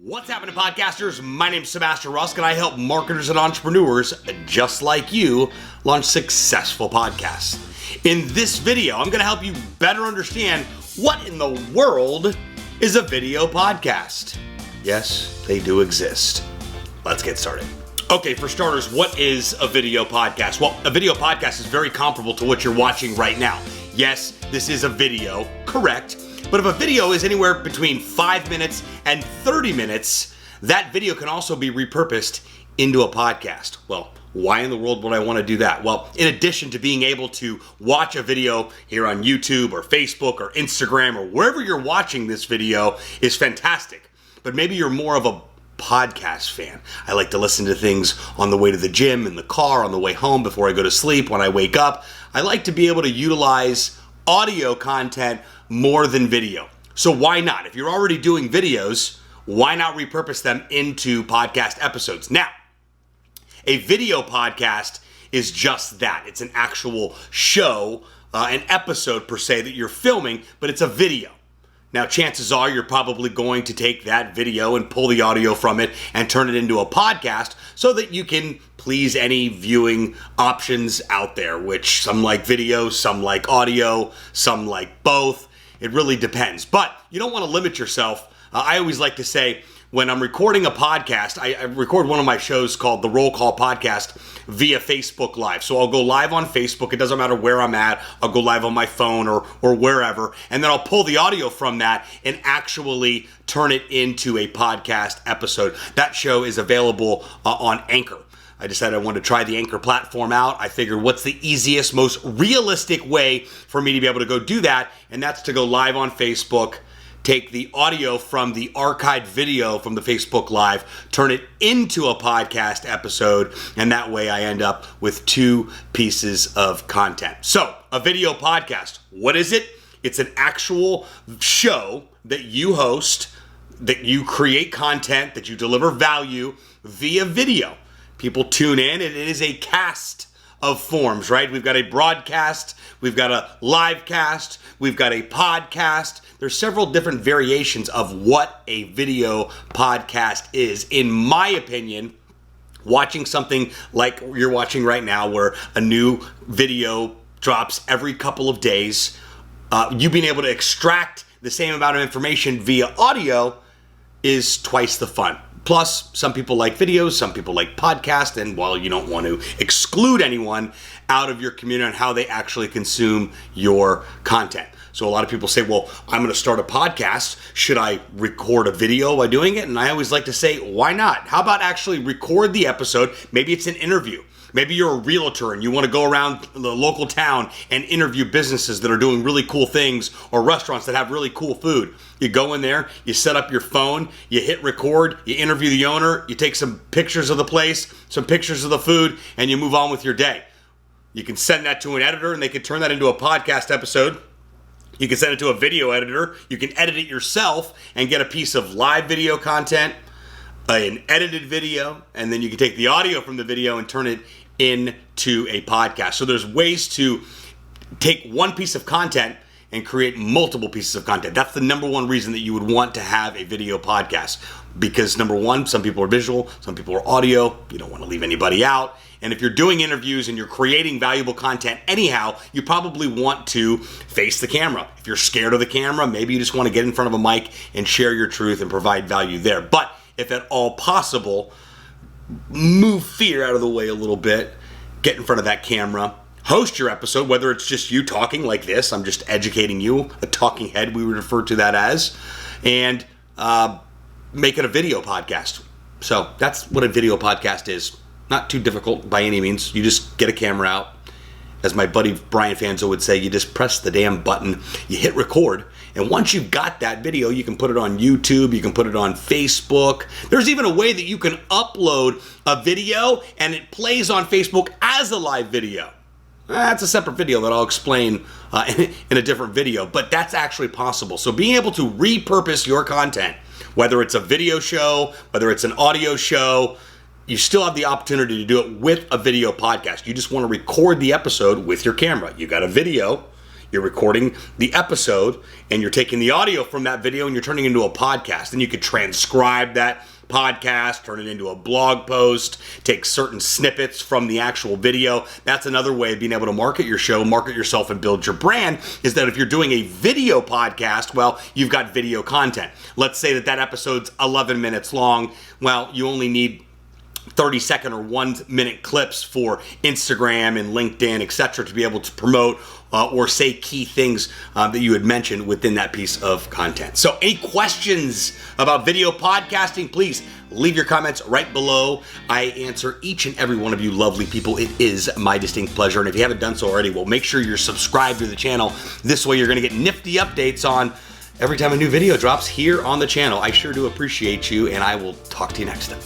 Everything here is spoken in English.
What's happening, podcasters? My name's Sebastian Rusk, and I help marketers and entrepreneurs just like you launch successful podcasts. In this video, I'm going to help you better understand what in the world is a video podcast. Yes, they do exist. Let's get started. Okay, for starters, what is a video podcast? Well, a video podcast is very comparable to what you're watching right now. Yes, this is a video, correct. But if a video is anywhere between 5 minutes and 30 minutes, that video can also be repurposed into a podcast. Well, why in the world would I want to do that? Well, in addition to being able to watch a video here on YouTube or Facebook or Instagram or wherever you're watching this video is fantastic. But maybe you're more of a podcast fan. I like to listen to things on the way to the gym, in the car, on the way home, before I go to sleep, when I wake up. I like to be able to utilize audio content more than video. So why not? If you're already doing videos, why not repurpose them into podcast episodes? Now, a video podcast is just that. It's an actual show, an episode per se that you're filming, but it's a video. Now, chances are you're probably going to take that video and pull the audio from it and turn it into a podcast so that you can please any viewing options out there, which some like video, some like audio, some like both. It really depends. But you don't want to limit yourself. I always like to say, when I'm recording a podcast, I record one of my shows called the Roll Call Podcast via Facebook Live. So I'll go live on Facebook. It doesn't matter where I'm at. I'll go live on my phone or wherever. And then I'll pull the audio from that and actually turn it into a podcast episode. That show is available on Anchor. I decided I wanted to try the Anchor platform out. I figured, what's the easiest, most realistic way for me to be able to go do that? And that's to go live on Facebook, take the audio from the archived video from the Facebook Live, turn it into a podcast episode, and that way I end up with two pieces of content. So, a video podcast, what is it? It's an actual show that you host, that you create content, that you deliver value via video. People tune in, and it is a cast of forms, right? We've got a broadcast, we've got a live cast, we've got a podcast. There's several different variations of what a video podcast is. In my opinion, watching something like you're watching right now, where a new video drops every couple of days, you being able to extract the same amount of information via audio is twice the fun. Plus, some people like videos, some people like podcasts, and while you don't want to exclude anyone out of your community on how they actually consume your content. So a lot of people say, well, I'm going to start a podcast. Should I record a video by doing it? And I always like to say, why not? How about actually record the episode? Maybe it's an interview. Maybe you're a realtor and you want to go around the local town and interview businesses that are doing really cool things, or restaurants that have really cool food. You go in there, you set up your phone, you hit record, you interview the owner, you take some pictures of the place, some pictures of the food, and you move on with your day. You can send that to an editor and they can turn that into a podcast episode. You can send it to a video editor. You can edit it yourself and get a piece of live video content, an edited video, and then you can take the audio from the video and turn it into a podcast. So there's ways to take one piece of content and create multiple pieces of content. That's the number one reason that you would want to have a video podcast. Because number one, some people are visual, some people are audio. You don't want to leave anybody out. And if you're doing interviews and you're creating valuable content anyhow, you probably want to face the camera. If you're scared of the camera, maybe you just want to get in front of a mic and share your truth and provide value there. But if at all possible, move fear out of the way a little bit, get in front of that camera, host your episode, whether it's just you talking like this, I'm just educating you, a talking head we would refer to that as, and make it a video podcast. So that's what a video podcast is. Not too difficult by any means. You just get a camera out. As my buddy Brian Fanzo would say, you just press the damn button, you hit record, and once you've got that video, you can put it on YouTube, you can put it on Facebook. There's even a way that you can upload a video and it plays on Facebook as a live video. That's a separate video that I'll explain in a different video, but that's actually possible. So being able to repurpose your content, whether it's a video show, whether it's an audio show, you still have the opportunity to do it with a video podcast. You just want to record the episode with your camera. You got a video, You're recording the episode and you're taking the audio from that video and you're turning it into a podcast. And you could transcribe that podcast, turn it into a blog post, take certain snippets from the actual video. That's another way of being able to market your show, market yourself, and build your brand, is that if you're doing a video podcast, well, you've got video content. Let's say that episode's 11 minutes long. Well, you only need 30-second or 1-minute clips for Instagram and LinkedIn, etc., to be able to promote or say key things that you had mentioned within that piece of content. So any questions about video podcasting, please leave your comments right below. I answer each and every one of you lovely people. It is my distinct pleasure. And if you haven't done so already, well, make sure you're subscribed to the channel. This way you're going to get nifty updates on every time a new video drops here on the channel. I sure do appreciate you, and I will talk to you next time.